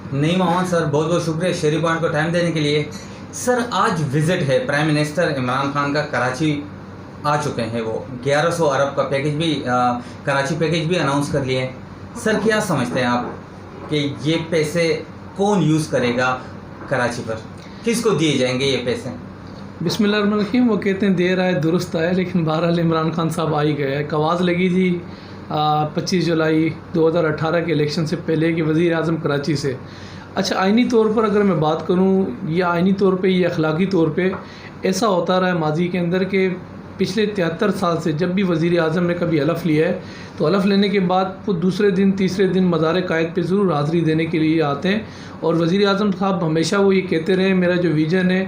नहीं मोहम्मद सर, बहुत बहुत शुक्रिया शेरी पॉइंट को टाइम देने के लिए। सर आज विज़िट है प्राइम मिनिस्टर इमरान खान का, कराची आ चुके हैं। वो 1100 अरब का पैकेज भी कराची पैकेज भी अनाउंस कर लिए। सर क्या समझते हैं आप कि ये पैसे कौन यूज़ करेगा कराची पर, किसको दिए जाएंगे ये पैसे? बिस्मिल्लाहिर्रहमानिर्रहीम। वो कहते हैं देर आए दुरुस्त आए, लेकिन बहरहाल इमरान खान साहब आ ही गए। एक आवाज़ लगी थी 25 जुलाई 2018 के इलेक्शन से पहले कि वज़ीर आज़म कराची से। अच्छा, आइनी तौर पर अगर मैं बात करूँ, या आइनी तौर पे या अखलाकी तौर पे ऐसा होता रहा है माजी के अंदर कि पिछले 73 साल से जब भी वज़ीर आज़म ने कभी हलफ़ लिया है तो हलफ़ लेने के बाद वो दूसरे दिन तीसरे दिन मज़ार कायद पे ज़रूर हाज़िरी देने के लिए आते हैं। और वज़ीर आज़म साहब हमेशा वो ये कहते रहे मेरा जो विज़न है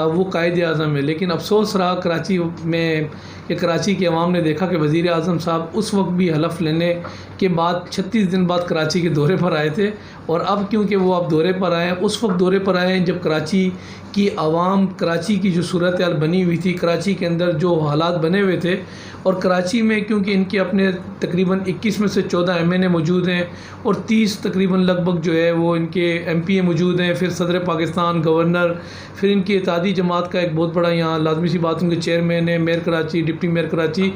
वो कायद आज़म है। लेकिन अफसोस रहा कराची में कि कराची के अवाम ने देखा कि वज़ीर आज़म साहब उस वक्त भी हलफ़ लेने के बाद 36 दिन बाद कराची के दौरे पर आए थे। और अब क्योंकि वो अब दौरे पर आए हैं, उस वक्त दौरे पर आए हैं जब कराची की आवाम, कराची की जो सूरत हाल बनी हुई थी, कराची के अंदर जो हालात बने हुए थे, और कराची में क्योंकि इनके अपने तकरीबन 21 में से 14 MNA मौजूद हैं और 30 तकरीबन लगभग जो है वो इनके MPA मौजूद हैं, फिर सदर पाकिस्तान, गवर्नर, फिर इनकी इत्तेहादी जमात का एक बहुत बड़ा यहाँ लाजमी सी बात उनके चेयरमैन है, mayor Karachi, deputy mayor Karachi.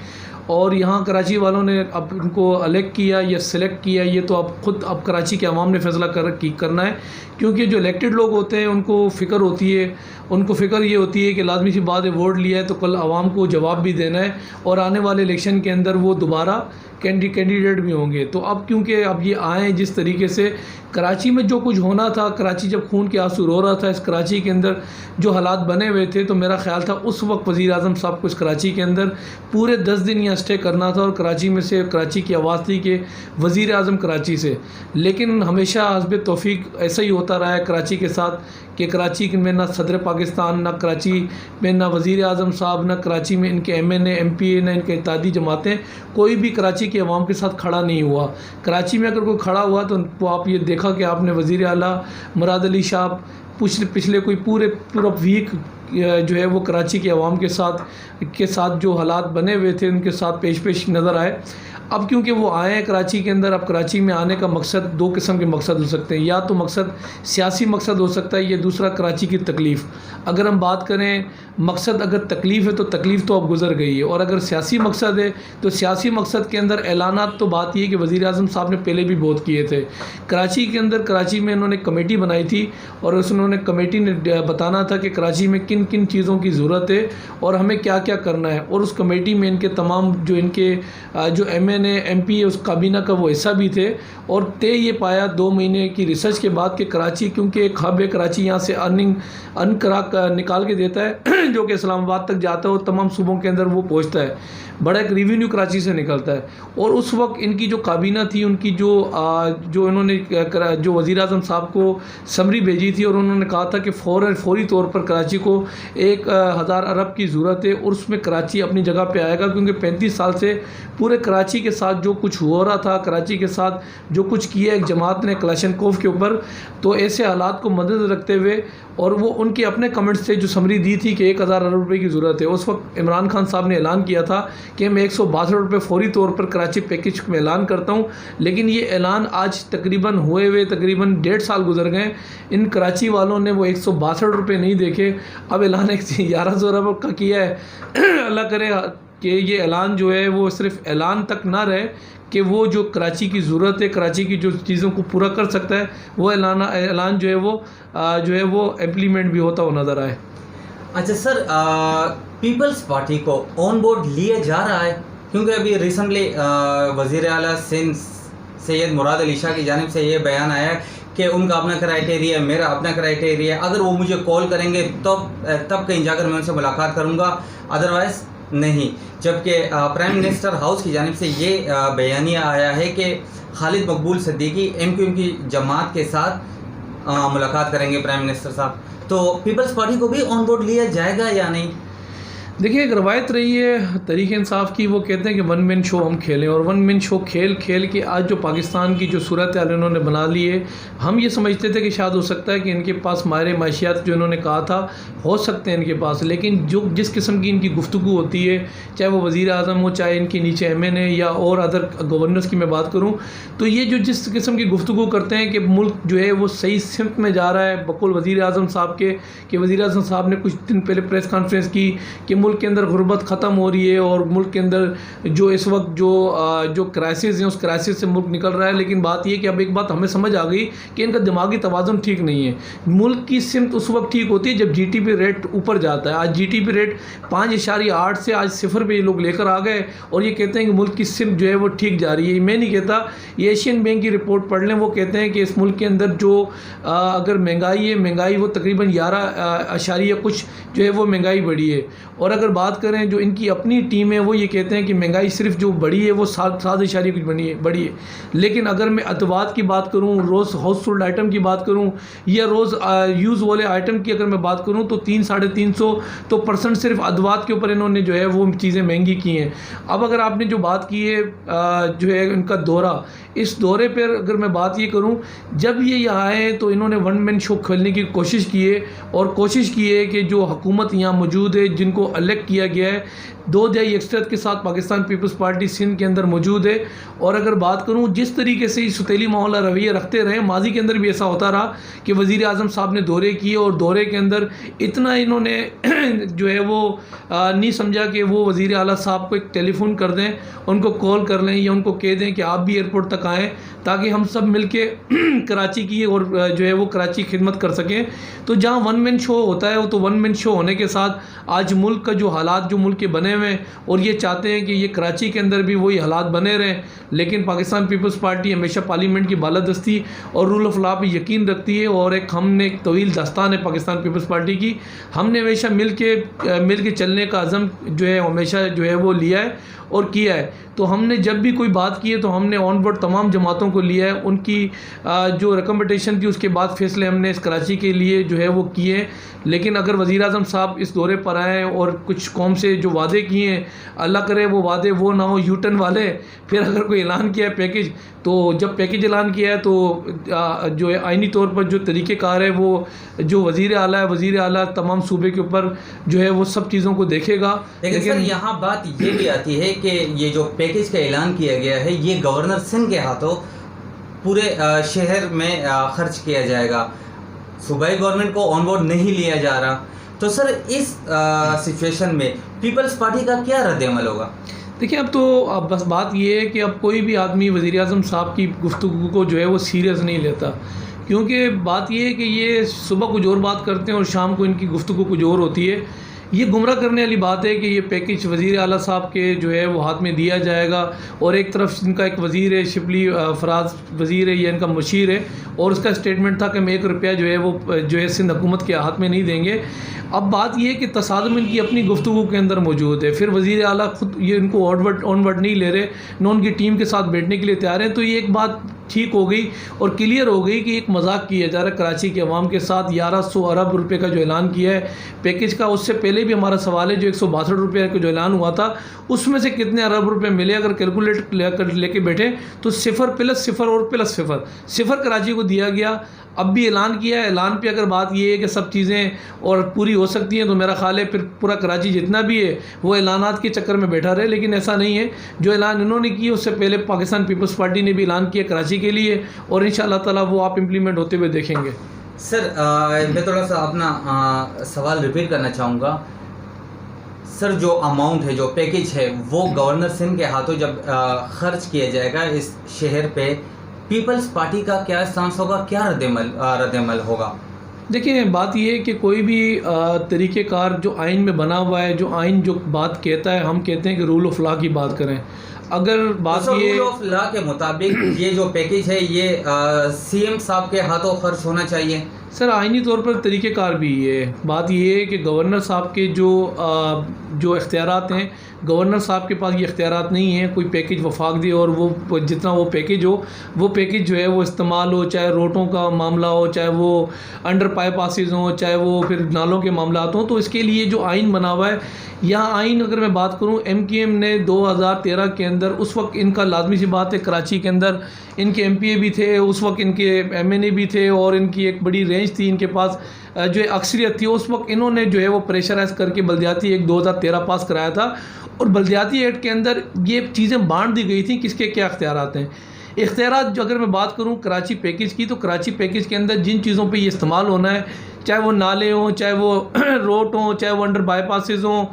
और यहाँ कराची वालों ने अब इनको इलेक्ट किया या सिलेक्ट किया, ये तो अब कराची के अवाम ने फैसला करना है। क्योंकि जो इलेक्टेड लोग होते हैं उनको फ़िक्र होती है, उनको फ़िक्र ये होती है कि लाजमी सी बात है वोट लिया है तो कल आवाम को जवाब भी देना है और आने वाले इलेक्शन के अंदर वो दोबारा कैंडिडेट भी होंगे। तो अब क्योंकि अब ये आए जिस तरीके से कराची में जो कुछ होना था, कराची जब खून के आंसू रो रहा था, इस कराची के अंदर जो हालात बने हुए थे, तो मेरा ख्याल था उस वक्त वज़ीर आज़म साहब को इस कराची के अंदर पूरे 10 दिन यहाँ स्टे करना था और कराची में से कराची की आवाज़ थी कि वज़ीर आज़म कराची से। लेकिन हमेशा हस्ब तौफीक ऐसा ही होता रहा है कराची के साथ कि कराची में ना सदर पाकिस्तान, ना कराची में ना वज़ीर आज़म साहब, ना कराची में इनके MNA MPA, ना इनके इत्तेहादी जमातें, कोई भी कराची के अवाम के साथ खड़ा नहीं हुआ। कराची में अगर कोई खड़ा हुआ तो आप ये देखा कि आपने वज़ीर आला मुराद अली शाह पिछले कोई पूरा वीक जो है वो कराची के अवाम के साथ जो हालात बने हुए थे उनके साथ पेश नज़र आए। अब क्योंकि वो आए हैं कराची के अंदर, अब कराची में आने का मकसद 2 किस्म के मकसद हो सकते हैं। या तो मकसद सियासी मकसद हो सकता है, या दूसरा कराची की तकलीफ़। अगर हम बात करें मकसद, अगर तकलीफ़ है तो तकलीफ़ तो अब गुजर गई है, और अगर सियासी मकसद है तो सियासी मकसद के अंदर ऐलानात तो बात ये है कि वज़ीर आज़म साहब ने पहले भी बहुत किए थे। कराची के अंदर, कराची में इन्होंने कमेटी बनाई थी और उन्होंने कमेटी ने बताना था कि कराची में किन किन चीज़ों की ज़रूरत है और हमें क्या क्या करना है। और उस कमेटी में इनके तमाम जो MNA MPA उस काबीना का वो हिस्सा भी थे। और तय ये पाया 2 महीने की रिसर्च के बाद कि कराची क्योंकि एक हब है, कराची यहाँ से निकाल के देता है जो कि इस्लामाबाद तक जाता है और तमाम सूबों के अंदर वो पहुँचता है। बड़ा एक रेवेन्यू कराची से निकलता है। और उस वक्त इनकी जो काबीना थी, उनकी जो इन्होंने जो वज़ीर आज़म साहब को समरी भेजी थी और उन्होंने कहा था कि फौरी तौर पर कराची को 1000 अरब की ज़रूरत है और उसमें कराची अपनी जगह पे आएगा। क्योंकि 35 साल से पूरे कराची के साथ जो कुछ हो रहा था, कराची के साथ जो कुछ किया एक जमात ने कलाशनकोव के ऊपर, तो ऐसे हालात को मद्देनज़र रखते हुए, और वो उनके अपने कमेंट्स थे जो समरी दी थी कि 1000 अरब रुपये की ज़रूरत है। उस वक्त इमरान खान साहब ने ऐलान किया था कि मैं 162 रुपये फ़ौरी तौर पर कराची पैकेज में ऐलान करता हूँ। लेकिन ये ऐलान आज तकरीबन हुए तकरीबन 1.5 साल गुजर गए, इन कराची वालों ने वो 162 रुपये नहीं देखे। अब ऐलान 1100 अरब का किया है। अल्लाह करे कि ये ऐलान जो है वो सिर्फ ऐलान तक ना रहे, कि वो जो कराची की ज़रूरत है, कराची की जो चीज़ों को पूरा कर सकता है, वो ऐलान जो है वो इम्प्लीमेंट भी होता हुआ नज़र आए। अच्छा सर, पीपल्स पार्टी को ऑन बोर्ड लिया जा रहा है? क्योंकि अभी रिसेंटली वज़ीर आला सिंध सैयद मुराद अली शाह की जानिब से ये बयान आया कि उनका अपना क्राइटेरिया है, मेरा अपना क्राइटेरिया है, अगर वो मुझे कॉल करेंगे तब कहीं जाकर मैं उनसे मुलाकात करूँगा, अदरवाइज़ नहीं। जबकि प्राइम मिनिस्टर हाउस की जानिब से ये बयानिया आया है कि खालिद मकबूल सिद्दीकी MQM की जमात के साथ मुलाकात करेंगे प्राइम मिनिस्टर साहब। तो पीपल्स पार्टी को भी ऑन बोर्ड लिया जाएगा या नहीं? देखिए, एक रवायत रही है तहरीक इंसाफ की, वो कहते हैं कि वन मैन शो हम खेलें, और वन मैन शो खेल खेल के आज जो पाकिस्तान की जो सूरत हाल इन्होंने बना ली है, हम ये समझते थे कि शायद हो सकता है कि इनके पास मारे माशियात जो इन्होंने कहा था हो सकते हैं इनके पास, लेकिन जो जिस किस्म की इनकी गुफ्तगू होती है, चाहे वो वज़ीर आज़म हो, चाहे इनके नीचे MNA या और अदर गवर्नर्स की मैं बात करूँ, तो ये जो जिस किस्म की गुफ्तगू करते हैं कि मुल्क जो है वो सही सिमत में जा रहा है, बकुल वज़ीर आज़म साहब के, कि वज़ीर आज़म साहब ने कुछ दिन पहले प्रेस कॉन्फ्रेंस की कि मुल्क के अंदर गुर्बत ख़त्म हो रही है और मुल्क के अंदर जो इस वक्त जो क्राइसिस है उस क्राइसिस से मुल्क निकल रहा है। लेकिन बात ये कि अब एक बात हमें समझ आ गई कि इनका दिमागी तवाज़ुन ठीक नहीं है। मुल्क की सिमत उस वक्त ठीक होती है जब GDP रेट ऊपर जाता है। आज GDP रेट 5.8 से आज 0 पे ये लोग लेकर आ गए और ये कहते हैं कि मुल्क की सिमत जो है वो ठीक जा रही है। मैं नहीं कहता, ये एशियन बैंक की रिपोर्ट पढ़ लें, वो कहते हैं कि इस मुल्क के अंदर जो अगर महंगाई है, महंगाई वो तकरीबन 11 कुछ जो है वो महंगाई बढ़ी है। और अगर बात करें जो इनकी अपनी टीम है, वो ये कहते हैं कि महंगाई सिर्फ जो बढ़ी है वो 7.7 कुछ बढ़ी है। लेकिन अगर मैं अतवाद की बात करूँ, रोज़ हाउस होल्ड आइटम की बात करूँ या रोज़ यूज़ वाले आइटम की अगर मैं बात करूँ तो 300-350 तो % सिर्फ अदवात के ऊपर इन्होंने जो है वो चीज़ें महंगी की हैं। अब अगर आपने जो बात की है जो है इनका दौरा, इस दौरे पर अगर मैं बात ये करूं, जब ये यहाँ आए तो इन्होंने वन मैन शो खेलने की कोशिश की है और कोशिश की है कि जो हुकूमत यहाँ मौजूद है, जिनको इलेक्ट किया गया है, 2 तिहाई अक्सरियत के साथ पाकिस्तान पीपल्स पार्टी सिंध के अंदर मौजूद है। और अगर बात करूँ जिस तरीके से इस सतीली माहौल रवैया रखते रहे, माजी के अंदर भी ऐसा होता रहा कि वज़ीर आज़म साहब ने दौरे किए और दौरे के अंदर इतना इन्होंने जो है वो नहीं समझा कि वो वज़ीर आला साहब को एक टेलीफोन कर दें, उनको कॉल कर लें या उनको कह दें कि आप भी एयरपोर्ट तक आएँ ताकि हम सब मिल के कराची की और जो है वो कराची खिदमत कर सकें। तो जहाँ वन मैन शो होता है वो तो वन मैन शो होने के साथ आज मुल्क का जो हालात जो मुल्क के बने हुए हैं और ये चाहते हैं कि ये कराची के अंदर भी वही हालात बने रहें। लेकिन पाकिस्तान पीपल्स पार्टी हमेशा पार्लियामेंट की बालादस्ती और रूल ऑफ लॉ पर यकीन रखती है और हमने एक तवील दास्तान है पाकिस्तान पीपल्स पार्टी की। हमने हमेशा मिल के चलने का अज़म जो है हमेशा जो है वो लिया है और किया है। तो हमने जब भी कोई बात की है तो हमने ऑन बोर्ड तमाम जमातों को लिया है, उनकी जो रिकमेंडेशन थी उसके बाद फैसले हमने इस कराची के लिए जो है वो किए। लेकिन अगर वज़ीर आज़म साहब इस दौरे पर आएँ और कुछ कौम से जो वादे किए हैं, अल्लाह करे वो वादे वो ना हो यूटर्न वाले, फिर अगर कोई ऐलान किया है पैकेज, तो जब पैकेज ऐलान किया है तो जो है आइनी तौर पर जो तरीक़ेकार है वो जो वज़ीर आला तमाम सूबे के ऊपर जो है वो सब चीज़ों को देखेगा। लेकिन सर यहाँ बात ये भी आती है कि ये जो पैकेज का ऐलान किया गया है ये गवर्नर सिंध के हाथों पूरे शहर में खर्च किया जाएगा, सूबाई गवर्नमेंट को ऑन बोर्ड नहीं लिया जा रहा। तो सर इस सिचुएशन में पीपल्स पार्टी का क्या रद्द-ए-अमल होगा? देखिए, अब बस बात ये है कि अब कोई भी आदमी वज़ीर आज़म साहब की गुफ्तगू को जो है वो सीरियस नहीं लेता, क्योंकि बात ये है कि ये सुबह कुछ और बात करते हैं और शाम को इनकी गुफ्तगू कुछ और होती है। ये गुमराह करने वाली बात है कि ये पैकेज वज़ीर आला साहब के जो है वो हाथ में दिया जाएगा और एक तरफ इनका एक वज़ीर है शिबली फराज वज़ीर है, ये इनका मुशीर है और उसका स्टेटमेंट था कि हम 1 रुपया जो है वो जो है सिंध हुकूमत के हाथ में नहीं देंगे। अब बात ये है कि तसादुम इनकी अपनी गुफ्तगू के अंदर मौजूद है, फिर वज़ीर आला खुद ये इनको ऑन वर्ड नहीं ले रहे, न उनकी टीम के साथ बैठने के लिए तैयार हैं। तो ये एक बात ठीक हो गई और क्लियर हो गई कि एक मजाक किया जा रहा है कराची के अवाम के साथ। 1100 अरब रुपए का जो ऐलान किया है पैकेज का, उससे पहले भी हमारा सवाल है जो 162 रुपये का जो ऐलान हुआ था उसमें से कितने अरब रुपए मिले। अगर कैलकुलेट लेके बैठे तो 0 + 0 और +0 0 कराची को दिया गया। अब भी ऐलान किया है, ऐलान पे अगर बात ये है कि सब चीज़ें और पूरी हो सकती हैं तो मेरा ख्याल है फिर पूरा कराची जितना भी है वो ऐलानात के चक्कर में बैठा रहे। लेकिन ऐसा नहीं है, जो ऐलान इन्होंने किया उससे पहले पाकिस्तान पीपल्स पार्टी ने भी ऐलान किया कराची के लिए और इंशाअल्लाह ताला वो आप इम्प्लीमेंट होते हुए देखेंगे। सर मैं थोड़ा सा अपना सवाल रिपीट करना चाहूँगा। सर जो अमाउंट है, जो पैकेज है, वो गवर्नर सिंध के हाथों जब खर्च किया जाएगा इस शहर पे, पीपल्स पार्टी का क्या स्टांस होगा, क्या रद्द-ए-अमल होगा? देखिए, बात ये है कि कोई भी तरीक़ेकार जो आइन में बना हुआ है, जो आइन जो बात कहता है, हम कहते हैं कि रूल ऑफ लॉ की बात करें। अगर बात ये रूल ऑफ लॉ के मुताबिक ये जो पैकेज है ये CM साहब के हाथों खर्च होना चाहिए। सर आइनी तौर पर तरीक़ेकार भी ये है। बात ये है कि गवर्नर साहब के जो इख्तियारात हैं, गवर्नर साहब के पास ये इख्तियारात नहीं है कोई पैकेज वफाक दे और वो जितना वो पैकेज हो वो पैकेज जो है वो इस्तेमाल हो, चाहे रोडों का मामला हो, चाहे वो अंडर पाइप पासिस हों, चाहे वो फिर नालों के मामला हों। तो इसके लिए जो आइन बना हुआ है, यहाँ आइन अगर मैं बात करूँ MKM ने 2013 के अंदर, उस वक्त इनका लाजमी सी बात है कराची के अंदर इनके MPA भी थे, उस वक्त इनके MNA भी थे और इनकी एक बड़ी रेंज थी इनके पास जो अक्सरियत थी। उस वक्त इन्होंने जो है वो प्रेशराइज करके बल्दियाती एक्ट 2013 पास कराया था और बल्दियाती एक्ट के अंदर ये चीज़ें बांट दी गई थी किसके क्या इख्तियारात हैं। इख्तियारात जो अगर मैं बात करूँ कराची पैकेज की, तो कराची पैकेज के अंदर जिन चीज़ों पे ये इस्तेमाल होना है, चाहे वो नाले हों, चाहे वो रोड हों, चाहे वो अंडर बाईपासेस हों,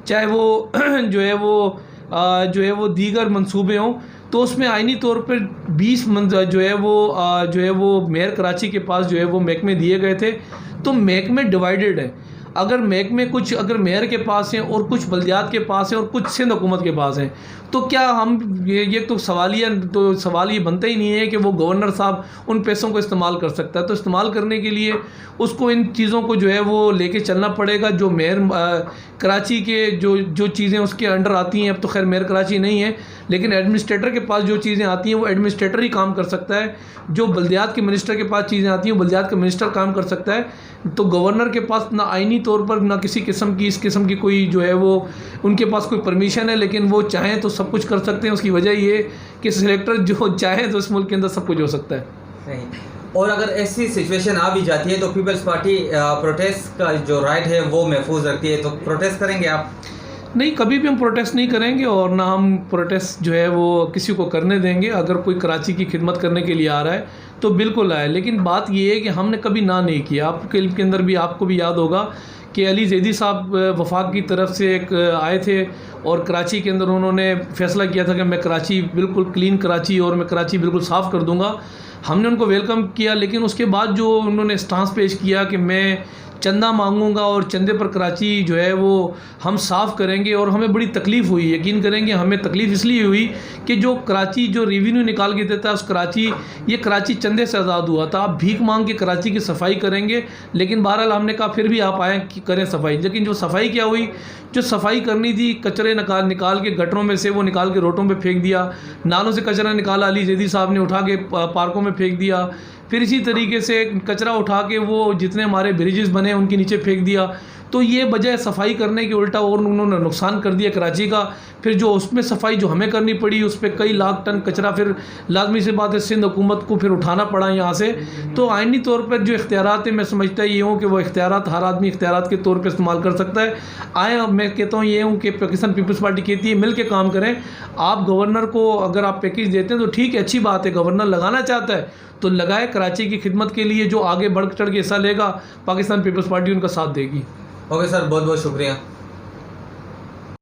चाहे वो जो है वो दीगर मंसूबे हों, तो उसमें आइनी तौर पर 20 जो है वो मेयर कराची के पास जो है वो महकमे दिए गए थे। तो महकमे डिवाइडेड है। अगर महकमे कुछ अगर मेयर के पास हैं और कुछ बल्दियात के पास हैं और कुछ सिंध हुकूमत के पास हैं, तो क्या हम ये तो सवाल ये बनता ही नहीं है कि वो गवर्नर साहब उन पैसों को इस्तेमाल कर सकता है। तो इस्तेमाल करने के लिए उसको इन चीज़ों को जो है वो लेके चलना पड़ेगा। जो मेयर कराची के जो चीज़ें उसके अंडर आती हैं, अब तो खैर मेयर कराची नहीं है, लेकिन एडमिनिस्ट्रेटर के पास जो चीज़ें आती हैं वो एडमिनिस्ट्रेटर ही काम कर सकता है। जो बल्दियात के मिनिस्टर के पास चीज़ें आती हैं वो बल्दियात के मिनिस्टर काम कर सकता है। तो गवर्नर के पास ना आइनी तौर पर ना किसी किस्म की इस किस्म की कोई जो है वो उनके पास कोई परमिशन है, लेकिन वो चाहें तो सब कुछ कर सकते हैं। उसकी वजह ये कि सिलेक्टर जो चाहे तो इस मुल्क के अंदर सब कुछ हो सकता है। नहीं, और अगर ऐसी सिचुएशन आ भी जाती है तो पीपल्स पार्टी प्रोटेस्ट का जो राइट है वो महफूज रखती है, तो प्रोटेस्ट करेंगे आप? नहीं, कभी भी हम प्रोटेस्ट नहीं करेंगे और ना हम प्रोटेस्ट जो है वो किसी को करने देंगे। अगर कोई कराची की खिदमत करने के लिए आ रहा है तो बिल्कुल आए, लेकिन बात ये है कि हमने कभी ना नहीं किया। आपके के अंदर भी आपको भी याद होगा कि अली जैदी साहब वफाक की तरफ से एक आए थे और कराची के अंदर उन्होंने फ़ैसला किया था कि मैं कराची बिल्कुल क्लीन कराची और मैं कराची बिल्कुल साफ़ कर दूंगा। हमने उनको वेलकम किया, लेकिन उसके बाद जो उन्होंने स्टांस पेश किया कि मैं चंदा मांगूंगा और चंदे पर कराची जो है वो हम साफ़ करेंगे, और हमें बड़ी तकलीफ़ हुई। यकीन करेंगे हमें तकलीफ़ इसलिए हुई कि जो कराची जो रेवेन्यू निकाल के देता है उस ये कराची चंदे से आज़ाद हुआ था। आप भीख मांग के कराची की सफाई करेंगे, लेकिन बहरहाल हमने कहा फिर भी आप आएँ कि करें सफाई। लेकिन जो सफाई क्या हुई, जो सफाई करनी थी कचरे निकाल के गटरों में से वो निकाल के रोडों पे फेंक दिया, नालों से कचरा निकाला अली जैदी साहब ने उठा के पार्कों में फेंक दिया। फिर इसी तरीके से कचरा उठा के वो जितने हमारे ब्रिजेस बने उनके नीचे फेंक दिया। तो ये बजाय सफाई करने के उल्टा और उन्होंने नुकसान कर दिया कराची का। फिर जो उसमें सफाई जो हमें करनी पड़ी उस पर कई लाख टन कचरा फिर लाजमी से बात है सिंध हुकूमत को फिर उठाना पड़ा यहाँ से। तो आइनी तौर पर जो इख्तियारात है मैं समझता ये हूँ कि वो इख्तियारात हर आदमी इख्तियारात के तौर पर इस्तेमाल कर सकता है। मैं कहता हूँ ये हूँ कि पाकिस्तान पीपल्स पार्टी कहती है मिल के काम करें। आप गवर्नर को अगर आप पैकेज देते हैं तो ठीक है, अच्छी बात है, गवर्नर लगाना चाहता है तो लगाए। कराची की खिदमत के लिए जो आगे बढ़ चढ़ के हिस्सा लेगा पाकिस्तान पीपल्स पार्टी उनका साथ देगी। ओके सर, बहुत बहुत शुक्रिया।